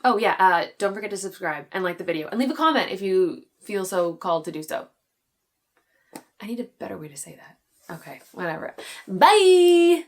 Oh yeah, don't forget to subscribe and like the video and leave a comment if you feel so called to do so. I need a better way to say that. Okay, whatever. Bye!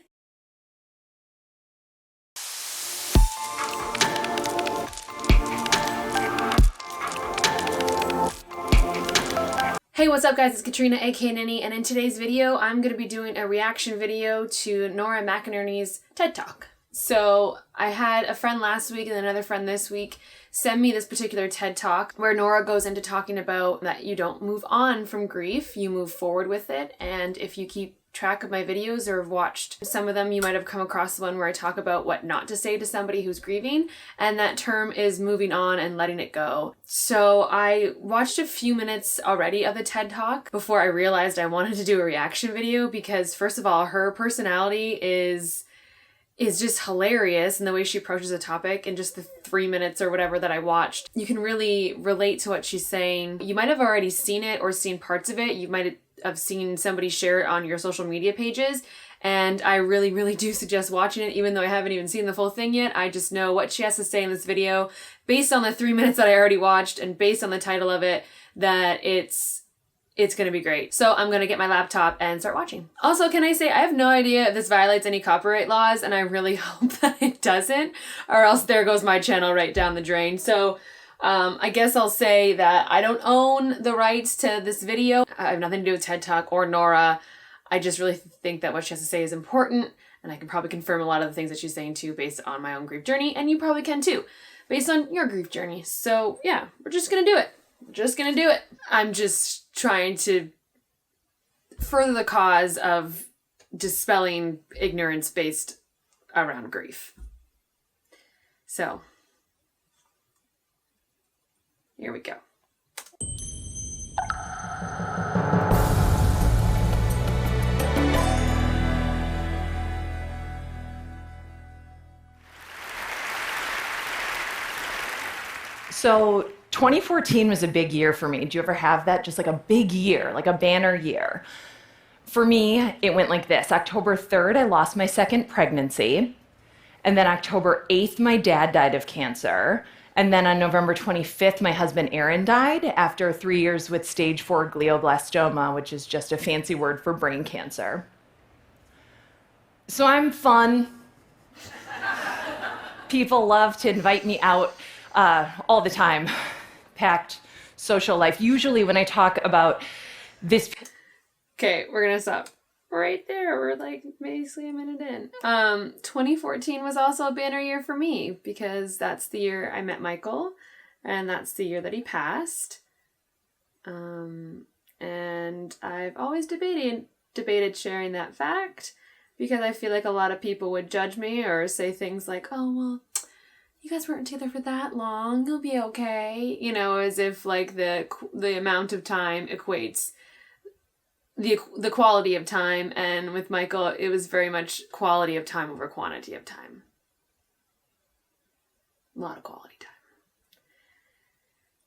Hey, what's up guys? It's Katrina, aka Ninny, and in today's video, I'm going to be doing a reaction video to Nora McInerny's TED Talk. So I had a friend last week and another friend this week send me this particular TED Talk where Nora goes into talking about that you don't move on from grief, you move forward with it. And if you keep track of my videos or have watched some of them, you might have come across the one where I talk about what not to say to somebody who's grieving, and that term is moving on and letting it go. So I watched a few minutes already of the TED Talk before I realized I wanted to do a reaction video because, first of all, her personality is just hilarious, and the way she approaches a topic in just the 3 minutes or whatever that I watched. You can really relate to what she's saying. You might have already seen it or seen parts of it. You might have seen somebody share it on your social media pages, and I really, really do suggest watching it, even though I haven't even seen the full thing yet. I just know what she has to say in this video, based on the 3 minutes that I already watched and based on the title of it, that it's gonna be great. So I'm gonna get my laptop and start watching. Also, can I say, I have no idea if this violates any copyright laws, and I really hope that it doesn't, or else there goes my channel right down the drain. So I guess I'll say that I don't own the rights to this video. I have nothing to do with TED Talk or Nora. I just really think that what she has to say is important, and I can probably confirm a lot of the things that she's saying too based on my own grief journey, and you probably can too, based on your grief journey. So yeah, we're just gonna do it. We're just gonna do it. I'm just trying to further the cause of dispelling ignorance based around grief. So, here we go. So 2014 was a big year for me. Do you ever have that? Just like a big year, like a banner year. For me, it went like this. October 3rd, I lost my second pregnancy. And then October 8th, my dad died of cancer. And then on November 25th, my husband Aaron died after 3 years with stage 4 glioblastoma, which is just a fancy word for brain cancer. So I'm fun. People love to invite me out all the time. Packed social life. Usually when I talk about this... Okay, we're gonna stop right there. We're like basically a minute in. 2014 was also a banner year for me because that's the year I met Michael, and that's the year that he passed. And I've always debated sharing that fact because I feel like a lot of people would judge me or say things like, "Oh, well, you guys weren't together for that long, you'll be okay," you know, as if like the amount of time equates the quality of time. And with Michael, it was very much quality of time over quantity of time. A lot of quality time.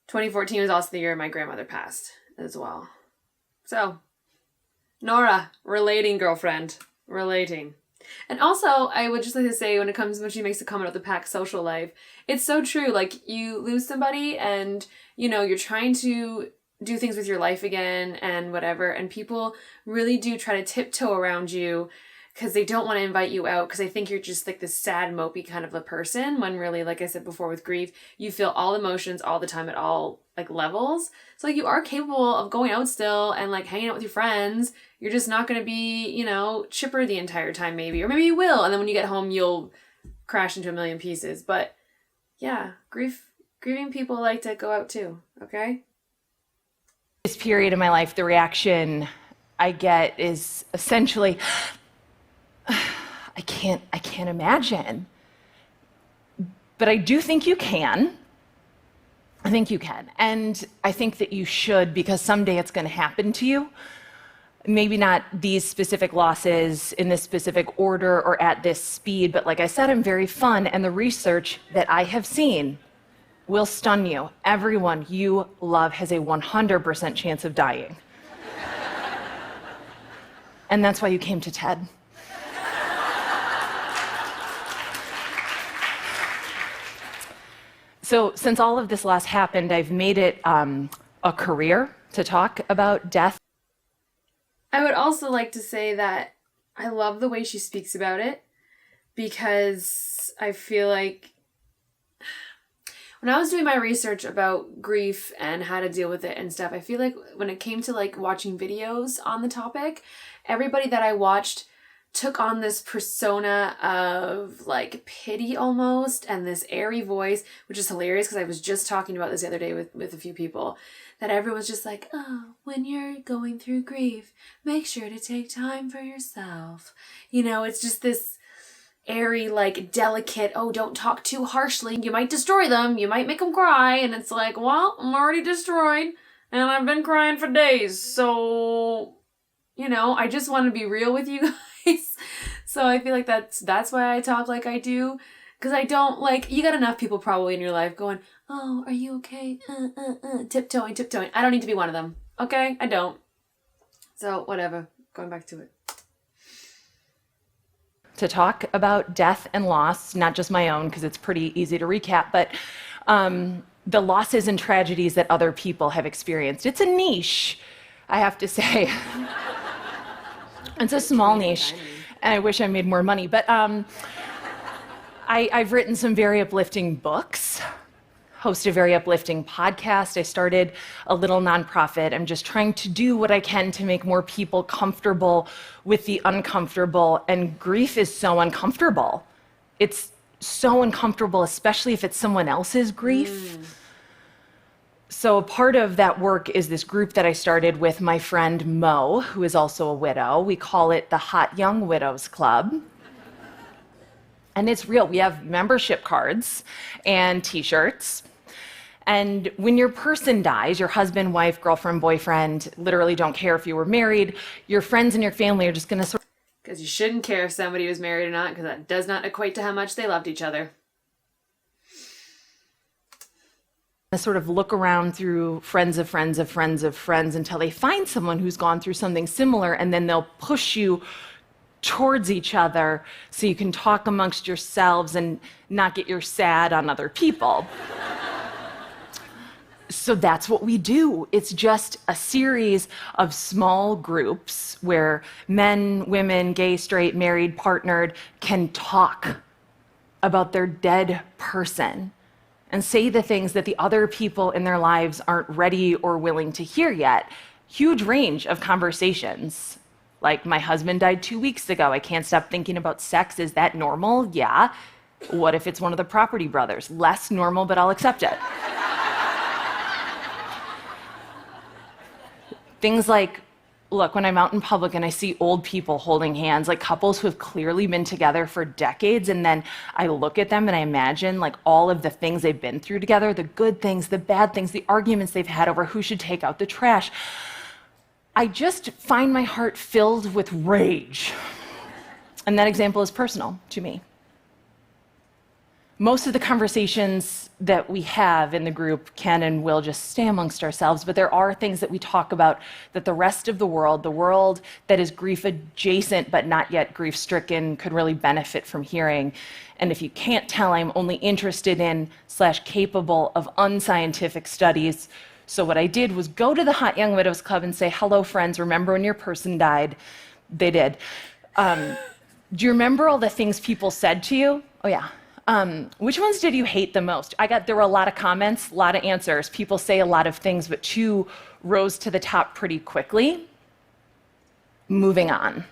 2014 was also the year my grandmother passed as well. So, Nora, relating, girlfriend, relating. And also, I would just like to say, when she makes a comment about the packed social life, it's so true. Like, you lose somebody and, you know, you're trying to do things with your life again and whatever, and people really do try to tiptoe around you because they don't want to invite you out because they think you're just like this sad, mopey kind of a person, when really, like I said before with grief, you feel all emotions all the time at all like levels. So like, you are capable of going out still and like hanging out with your friends. You're just not going to be, you know, chipper the entire time maybe, or maybe you will, and then when you get home you'll crash into a million pieces. But yeah, grieving people like to go out too, okay? This period of my life, the reaction I get is essentially, I can't imagine. But I do think you can. I think you can. And I think that you should, because someday it's going to happen to you. Maybe not these specific losses in this specific order or at this speed, but like I said, I'm very fun, and the research that I have seen will stun you. Everyone you love has a 100% chance of dying. And that's why you came to TED. So since all of this loss happened, I've made it a career to talk about death. I would also like to say that I love the way she speaks about it, because I feel like when I was doing my research about grief and how to deal with it and stuff, I feel like when it came to like watching videos on the topic, everybody that I watched took on this persona of like pity almost, and this airy voice, which is hilarious because I was just talking about this the other day with a few people, that everyone's just like, oh, when you're going through grief, make sure to take time for yourself. You know, it's just this airy, like delicate, oh, don't talk too harshly. You might destroy them. You might make them cry. And it's like, well, I'm already destroyed and I've been crying for days. So, you know, I just want to be real with you guys. So I feel like that's why I talk like I do. Because I don't, like, you got enough people probably in your life going, oh, are you okay? Tiptoeing. I don't need to be one of them. Okay? I don't. So, whatever. Going back to it. To talk about death and loss, not just my own, because it's pretty easy to recap, but the losses and tragedies that other people have experienced. It's a niche, I have to say. It's a small niche, and I wish I made more money. But I've written some very uplifting books, host a very uplifting podcast. I started a little nonprofit. I'm just trying to do what I can to make more people comfortable with the uncomfortable. And grief is so uncomfortable. It's so uncomfortable, especially if it's someone else's grief. So a part of that work is this group that I started with my friend Mo, who is also a widow. We call it the Hot Young Widows Club. And it's real. We have membership cards and t-shirts. And when your person dies, your husband, wife, girlfriend, boyfriend, literally don't care if you were married, your friends and your family are just going to sort of... Because you shouldn't care if somebody was married or not, because that does not equate to how much they loved each other. Sort of look around through friends of friends of friends of friends until they find someone who's gone through something similar, and then they'll push you towards each other so you can talk amongst yourselves and not get your sad on other people. So that's what we do. It's just a series of small groups where men, women, gay, straight, married, partnered can talk about their dead person and say the things that the other people in their lives aren't ready or willing to hear yet. Huge range of conversations. Like, my husband died 2 weeks ago. I can't stop thinking about sex. Is that normal? Yeah. What if it's one of the Property brothers? Less normal, but I'll accept it. Things like, look, when I'm out in public and I see old people holding hands, like couples who have clearly been together for decades, and then I look at them and I imagine like all of the things they've been through together, the good things, the bad things, the arguments they've had over who should take out the trash. I just find my heart filled with rage. And that example is personal to me. Most of the conversations that we have in the group can and will just stay amongst ourselves, but there are things that we talk about that the rest of the world that is grief adjacent but not yet grief stricken, could really benefit from hearing. And if you can't tell, I'm only interested in / capable of unscientific studies. So what I did was go to the Hot Young Widows Club and say, hello, friends, remember when your person died? They did. Do you remember all the things people said to you? Oh, yeah. Which ones did you hate the most? There were a lot of comments, a lot of answers. People say a lot of things, but 2 rose to the top pretty quickly. Moving on.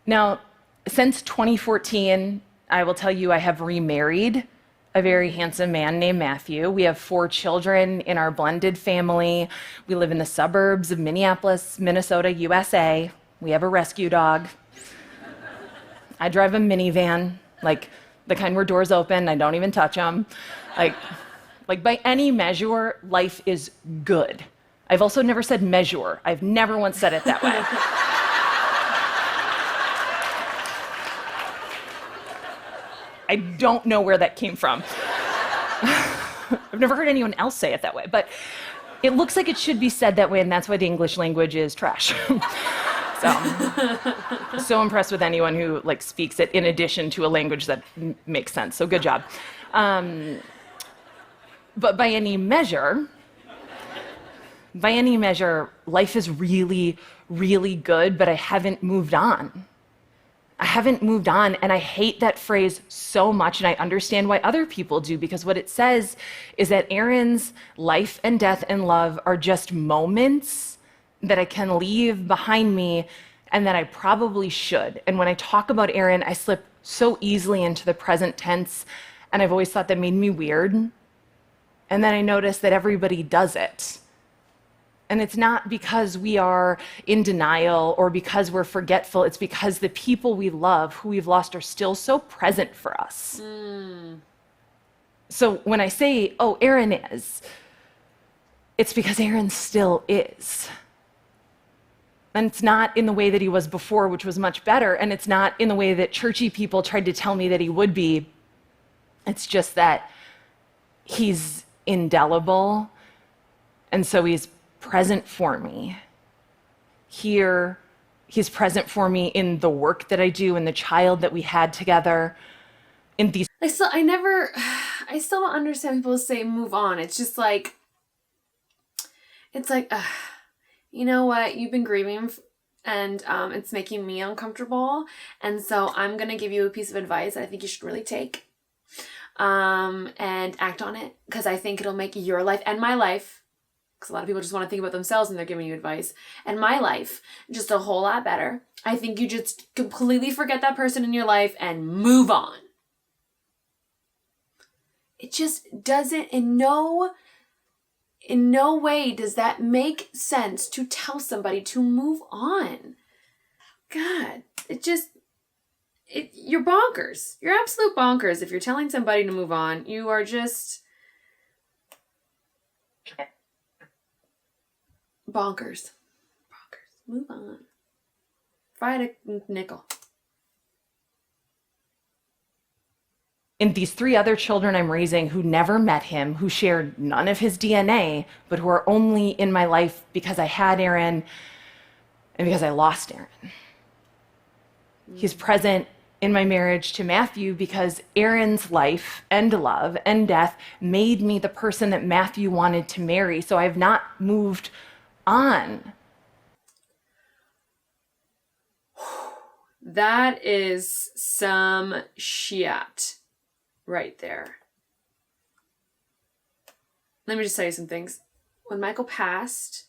Now, since 2014, I will tell you I have remarried a very handsome man named Matthew. We have 4 children in our blended family. We live in the suburbs of Minneapolis, Minnesota, USA. We have a rescue dog. I drive a minivan, like the kind where doors open, I don't even touch them. Like by any measure, life is good. I've also never said measure. I've never once said it that way. I don't know where that came from. I've never heard anyone else say it that way, but it looks like it should be said that way, and that's why the English language is trash. So impressed with anyone who speaks it in addition to a language that makes sense. So good job. But by any measure, life is really, really good, but I haven't moved on. I haven't moved on, and I hate that phrase so much, and I understand why other people do, because what it says is that Aaron's life and death and love are just moments that I can leave behind me and that I probably should. And when I talk about Aaron, I slip so easily into the present tense, and I've always thought that made me weird. And then I notice that everybody does it. And it's not because we are in denial or because we're forgetful. It's because the people we love, who we've lost, are still so present for us. So when I say, oh, Aaron is, it's because Aaron still is. And it's not in the way that he was before, which was much better. And it's not in the way that churchy people tried to tell me that he would be. It's just that he's indelible. And so he's present for me. Here, he's present for me in the work that I do, in the child that we had together, in these. I still don't understand people say move on. It's just like, you know what? You've been grieving and it's making me uncomfortable. And so I'm going to give you a piece of advice that I think you should really take and act on it, because I think it'll make your life and my life, because a lot of people just want to think about themselves and they're giving you advice, and my life just a whole lot better. I think you just completely forget that person in your life and move on. It just doesn't, in no way does that make sense to tell somebody to move on. God, you're bonkers. You're absolute bonkers if you're telling somebody to move on. You are just bonkers. Move on. Fried a nickel. In these 3 other children I'm raising who never met him, who shared none of his DNA, but who are only in my life because I had Aaron and because I lost Aaron. He's present in my marriage to Matthew because Aaron's life and love and death made me the person that Matthew wanted to marry. So I've not moved on. That is some shit right there. Let me just tell you some things. When Michael passed,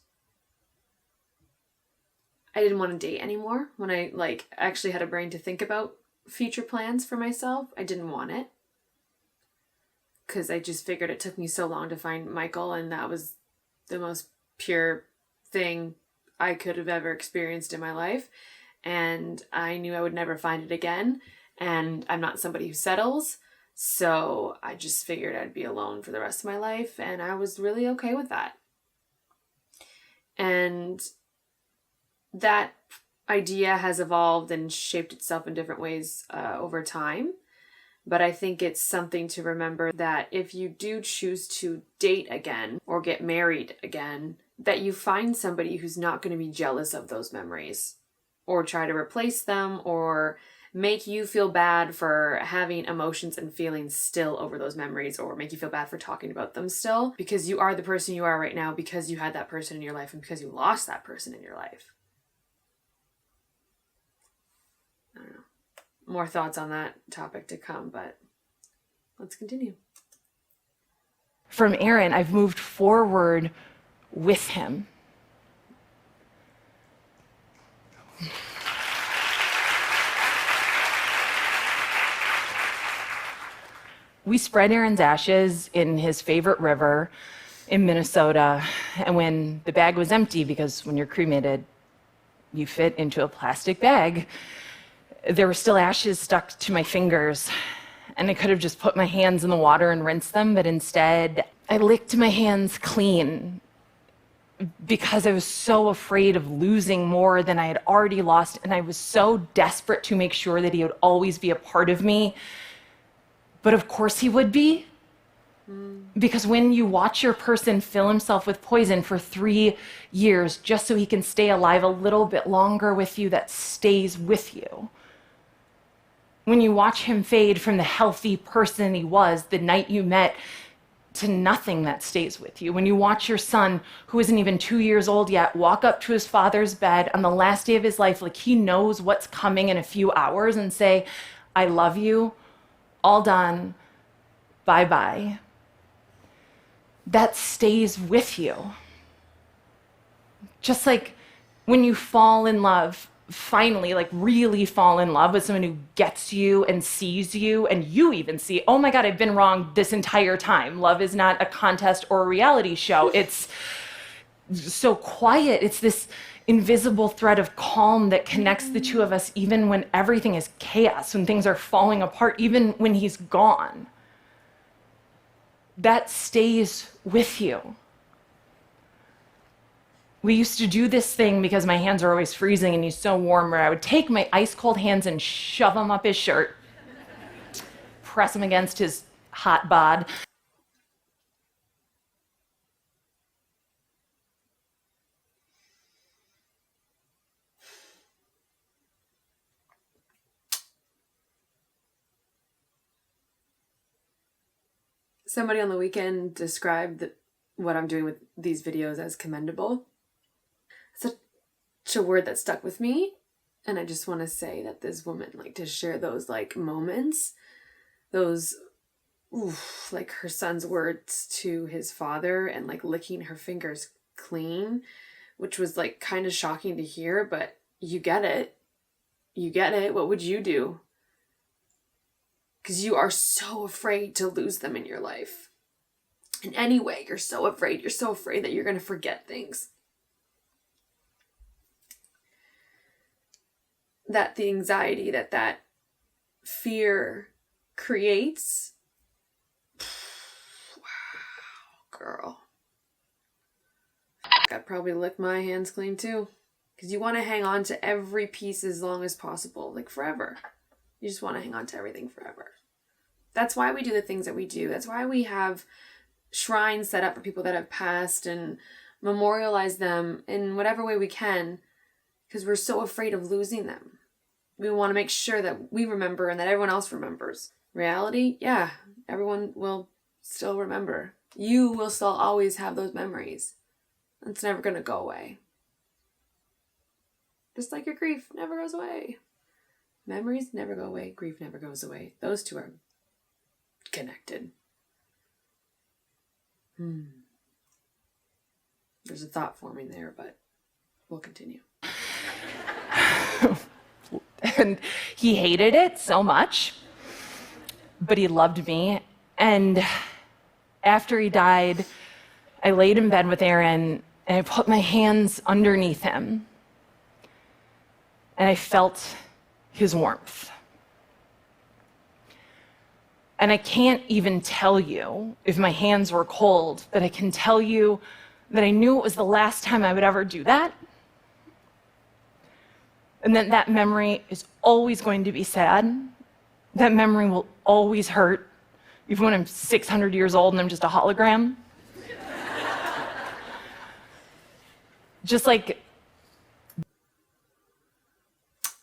I didn't want to date anymore. When I actually had a brain to think about future plans for myself, I didn't want it. Because I just figured it took me so long to find Michael, and that was the most pure thing I could have ever experienced in my life. And I knew I would never find it again. And I'm not somebody who settles. So I just figured I'd be alone for the rest of my life. And I was really okay with that. And that idea has evolved and shaped itself in different ways over time. But I think it's something to remember that if you do choose to date again or get married again, that you find somebody who's not going to be jealous of those memories or try to replace them or make you feel bad for having emotions and feelings still over those memories, or make you feel bad for talking about them still, because you are the person you are right now because you had that person in your life and because you lost that person in your life. I don't know. More thoughts on that topic to come, but let's continue. From Aaron, I've moved forward with him. We spread Aaron's ashes in his favorite river in Minnesota, and when the bag was empty, because when you're cremated, you fit into a plastic bag, there were still ashes stuck to my fingers, and I could have just put my hands in the water and rinsed them, but instead I licked my hands clean because I was so afraid of losing more than I had already lost, and I was so desperate to make sure that he would always be a part of me. But of course he would be, because when you watch your person fill himself with poison for 3 years just so he can stay alive a little bit longer with you, that stays with you. When you watch him fade from the healthy person he was the night you met, to nothing that stays with you. When you watch your son, who isn't even 2 years old yet, walk up to his father's bed on the last day of his life, like he knows what's coming in a few hours, and say, I love you, all done, bye-bye. That stays with you. Just like when you fall in love, finally, like really fall in love with someone who gets you and sees you, and you even see, oh my God, I've been wrong this entire time. Love is not a contest or a reality show. It's so quiet. It's this invisible thread of calm that connects the two of us, even when everything is chaos, when things are falling apart, even when he's gone. That stays with you. We used to do this thing because my hands are always freezing and he's so warm, where I would take my ice cold hands and shove them up his shirt, press them against his hot bod. Somebody on the weekend described what I'm doing with these videos as commendable. Such a word that stuck with me. And I just want to say that this woman, like, to share those, like, moments, those, like her son's words to his father and, like, licking her fingers clean, which was, like, kind of shocking to hear, but you get it. You get it. What would you do? Because you are so afraid to lose them in your life. In any way, you're so afraid. You're so afraid that you're going to forget things. That the anxiety that fear creates. Wow, girl. I'd probably lick my hands clean too. Because you want to hang on to every piece as long as possible, like forever. You just want to hang on to everything forever. That's why we do the things that we do. That's why we have shrines set up for people that have passed and memorialize them in whatever way we can, because we're so afraid of losing them. We want to make sure that we remember and that everyone else remembers. Reality, yeah, everyone will still remember. You will still always have those memories. It's never going to go away. Just like your grief never goes away. Memories never go away. Grief never goes away. Those two are connected. There's a thought forming there, but we'll continue. And he hated it so much, but he loved me. And after he died, I laid in bed with Aaron and I put my hands underneath him and I felt his warmth. And I can't even tell you if my hands were cold, but I can tell you that I knew it was the last time I would ever do that. And that memory is always going to be sad. That memory will always hurt, even when I'm 600 years old and I'm just a hologram. Just like...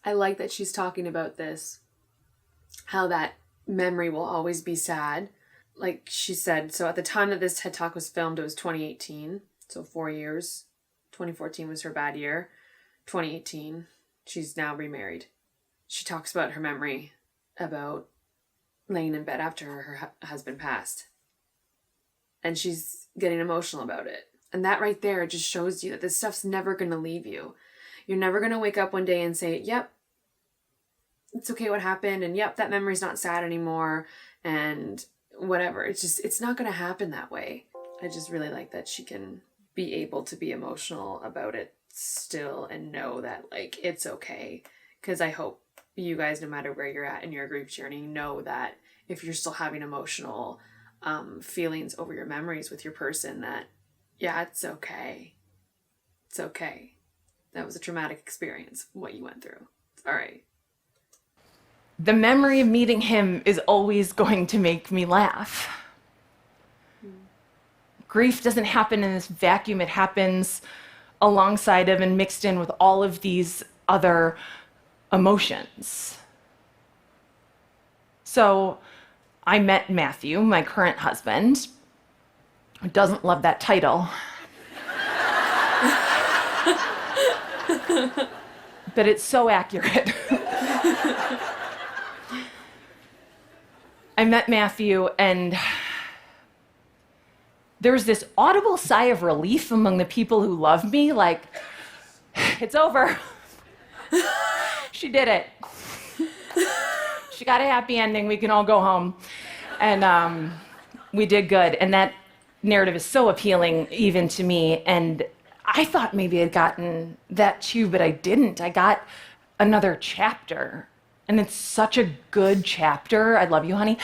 I like that she's talking about this, how that memory will always be sad. Like she said, so at the time that this TED Talk was filmed, it was 2018, so 4 years. 2014 was her bad year. 2018, she's now remarried. She talks about her memory about laying in bed after her husband passed. And she's getting emotional about it. And that right there just shows you that this stuff's never going to leave you. You're never going to wake up one day and say, yep, it's okay what happened, and yep, that memory's not sad anymore, and whatever. It's not going to happen that way. I just really like that she can be able to be emotional about it still and know that, like, it's okay. Because I hope you guys, no matter where you're at in your grief journey, know that if you're still having emotional feelings over your memories with your person, that, yeah, it's okay. It's okay. That was a traumatic experience, what you went through. It's all right. The memory of meeting him is always going to make me laugh. Grief doesn't happen in this vacuum. It happens alongside of and mixed in with all of these other emotions. So I met Matthew, my current husband, who doesn't love that title. But it's so accurate. I met Matthew, and there was this audible sigh of relief among the people who loved me, like, it's over. She did it. She got a happy ending. We can all go home. And we did good. And that narrative is so appealing even to me. And I thought maybe I'd gotten that too, but I didn't. I got another chapter. And it's such a good chapter. I love you, honey.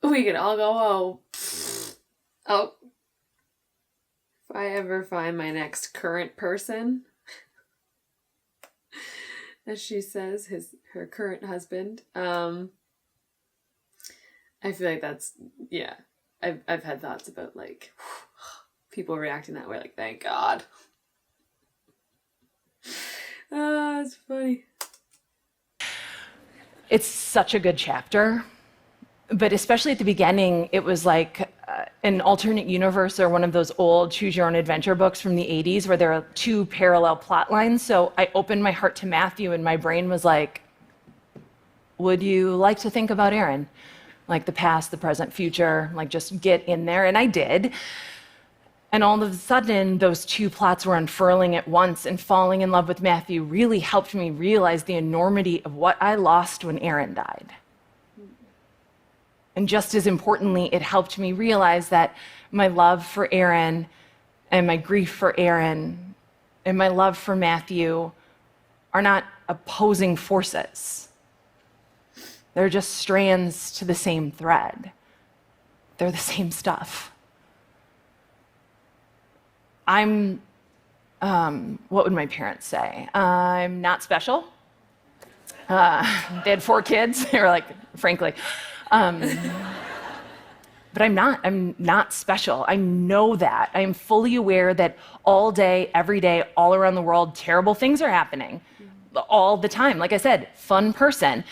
We could all go, oh. If I ever find my next current person, as she says, her current husband, I feel like that's, yeah. I've had thoughts about, like, people reacting that way, like, thank God. It's funny. It's such a good chapter, but especially at the beginning, it was like an alternate universe or one of those old choose your own adventure books from the 80s where there are two parallel plot lines. So I opened my heart to Matthew and my brain was like, would you like to think about Aaron? Like the past, the present, future, like just get in there. And I did. And all of a sudden, those two plots were unfurling at once, and falling in love with Matthew really helped me realize the enormity of what I lost when Aaron died. And just as importantly, it helped me realize that my love for Aaron and my grief for Aaron and my love for Matthew are not opposing forces. They're just strands to the same thread. They're the same stuff. What would my parents say? I'm not special. They had 4 kids. They were like, frankly. But I'm not special. I know that. I am fully aware that all day, every day, all around the world, terrible things are happening. All the time. Like I said, fun person.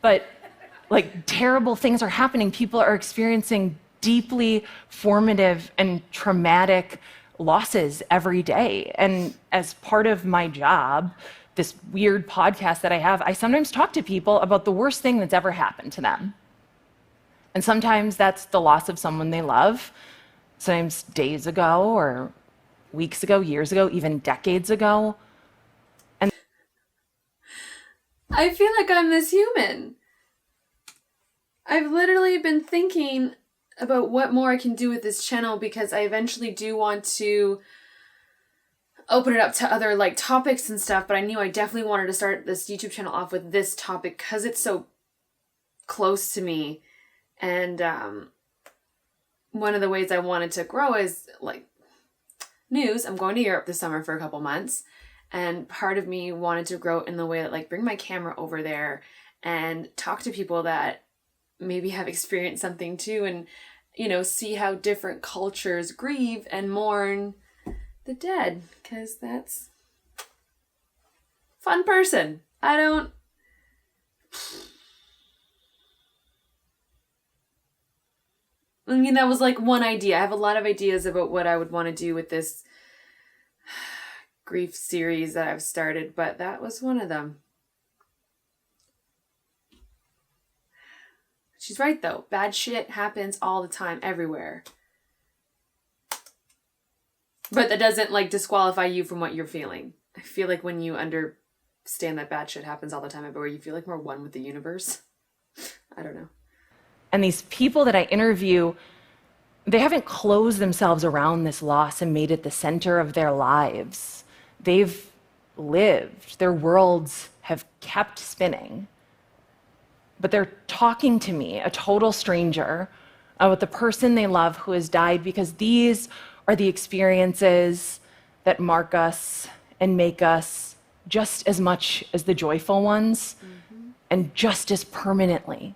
But like terrible things are happening. People are experiencing deeply formative and traumatic losses every day. And as part of my job, this weird podcast that I have, I sometimes talk to people about the worst thing that's ever happened to them. And sometimes that's the loss of someone they love, sometimes days ago or weeks ago, years ago, even decades ago. And I feel like I'm this human. I've literally been thinking about what more I can do with this channel because I eventually do want to open it up to other like topics and stuff, but I knew I definitely wanted to start this YouTube channel off with this topic because it's so close to me. And one of the ways I wanted to grow is like news. I'm going to Europe this summer for a couple months, and part of me wanted to grow in the way that like bring my camera over there and talk to people that maybe have experienced something too, and you know, see how different cultures grieve and mourn the dead, because that's fun person. I mean, that was like one idea. I have a lot of ideas about what I would want to do with this grief series that I've started, but that was one of them. She's right though. Bad shit happens all the time, everywhere. But that doesn't like disqualify you from what you're feeling. I feel like when you understand that bad shit happens all the time everywhere, you feel like more one with the universe. I don't know. And these people that I interview, they haven't closed themselves around this loss and made it the center of their lives. They've lived. Their worlds have kept spinning. But they're talking to me, a total stranger, about the person they love who has died, because these are the experiences that mark us and make us just as much as the joyful ones, and just as permanently.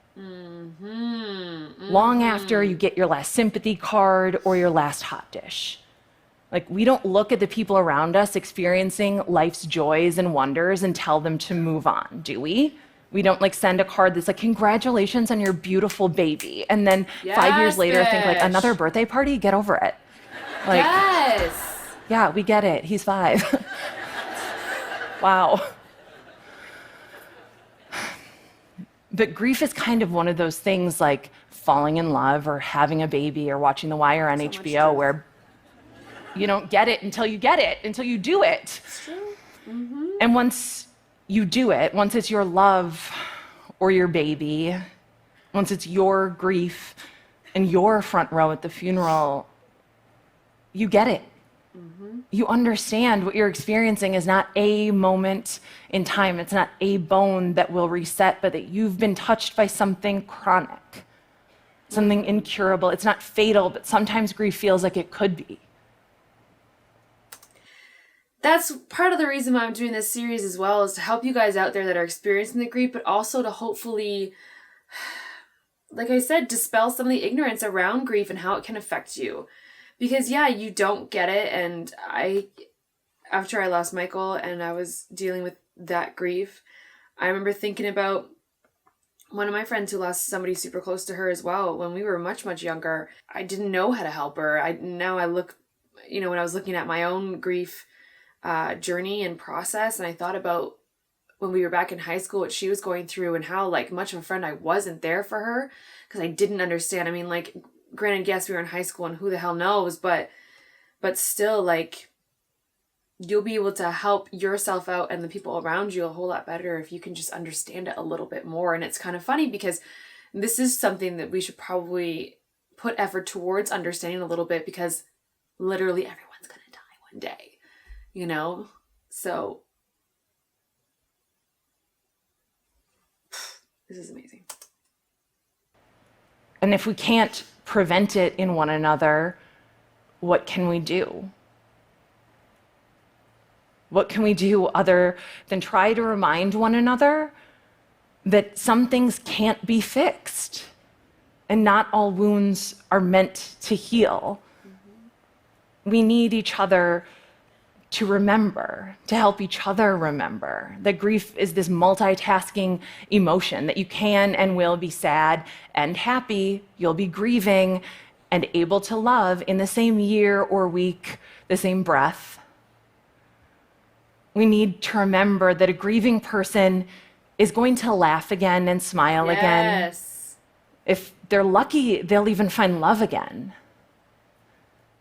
Long after you get your last sympathy card or your last hot dish. Like, we don't look at the people around us experiencing life's joys and wonders and tell them to move on, do we? We don't like send a card that's like, congratulations on your beautiful baby. And then 5 years later, think like, another birthday party? Get over it. Like, Yes. yeah, we get it. He's 5. Wow. But grief is kind of one of those things like falling in love or having a baby or watching The Wire on HBO where you don't get it until you get it, until you do it. It's true. Mm-hmm. And once you do it, once it's your love or your baby, once it's your grief and your front row at the funeral, you get it. Mm-hmm. You understand what you're experiencing is not a moment in time. It's not a bone that will reset, but that you've been touched by something chronic, something incurable. It's not fatal, but sometimes grief feels like it could be. That's part of the reason why I'm doing this series as well, is to help you guys out there that are experiencing the grief, but also to hopefully, like I said, dispel some of the ignorance around grief and how it can affect you. Because yeah, you don't get it. And after I lost Michael and I was dealing with that grief, I remember thinking about one of my friends who lost somebody super close to her as well when we were much, much younger. I didn't know how to help her. Now I look, when I was looking at my own grief journey and process, and I thought about when we were back in high school, what she was going through and how like much of a friend I wasn't there for her because I didn't understand. I mean, like, granted, yes, we were in high school and who the hell knows, but still, like, you'll be able to help yourself out and the people around you a whole lot better if you can just understand it a little bit more. And it's kind of funny because this is something that we should probably put effort towards understanding a little bit, because literally everyone's going to die one day. So this is amazing. And if we can't prevent it in one another, what can we do? What can we do other than try to remind one another that some things can't be fixed and not all wounds are meant to heal? Mm-hmm. We need each other to remember, to help each other remember that grief is this multitasking emotion, that you can and will be sad and happy, you'll be grieving and able to love in the same year or week, the same breath. We need to remember that a grieving person is going to laugh again and smile again. Yes. If they're lucky, they'll even find love again.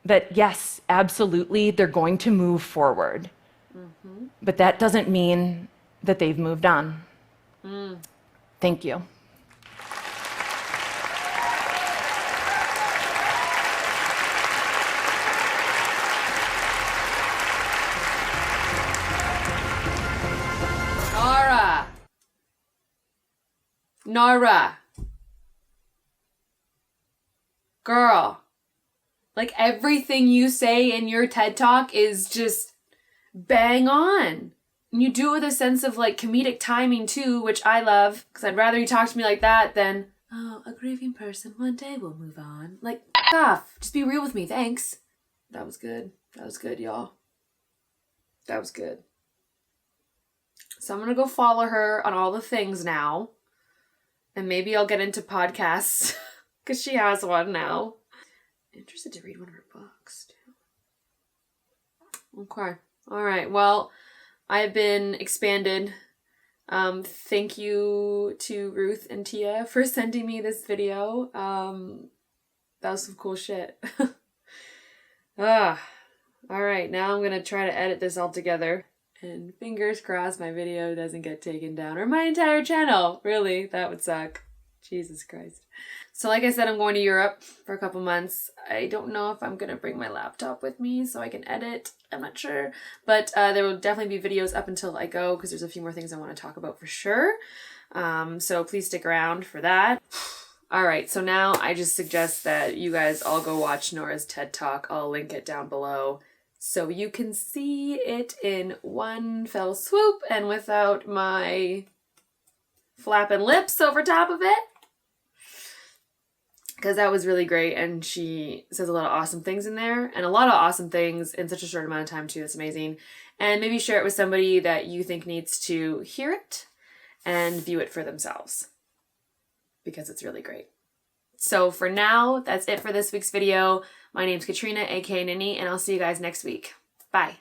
That yes, absolutely, they're going to move forward. Mm-hmm. But that doesn't mean that they've moved on. Thank you. Nora. Girl. Like, everything you say in your TED Talk is just bang on. And you do it with a sense of, like, comedic timing, too, which I love. Because I'd rather you talk to me like that than, oh, a grieving person, one day will move on. Like, f*** off. Just be real with me, thanks. That was good. That was good, y'all. That was good. So I'm going to go follow her on all the things now. And maybe I'll get into podcasts. Because she has one now. Interested to read one of her books, too. Okay. All right. Well, I've been expanded. Thank you to Ruth and Tia for sending me this video. That was some cool shit. All right. Now I'm going to try to edit this all together. And fingers crossed my video doesn't get taken down. Or my entire channel. Really, that would suck. Jesus Christ. So like I said, I'm going to Europe for a couple months. I don't know if I'm going to bring my laptop with me so I can edit. I'm not sure. But there will definitely be videos up until I go because there's a few more things I want to talk about for sure. So please stick around for that. All right, so now I just suggest that you guys all go watch Nora's TED Talk. I'll link it down below so you can see it in one fell swoop and without my flapping lips over top of it. Because that was really great, and she says a lot of awesome things in there, and a lot of awesome things in such a short amount of time, too. It's amazing. And maybe share it with somebody that you think needs to hear it. and view it for themselves because it's really great. So for now, that's it for this week's video. My name's Katrina, aka Nini, and I'll see you guys next week. Bye.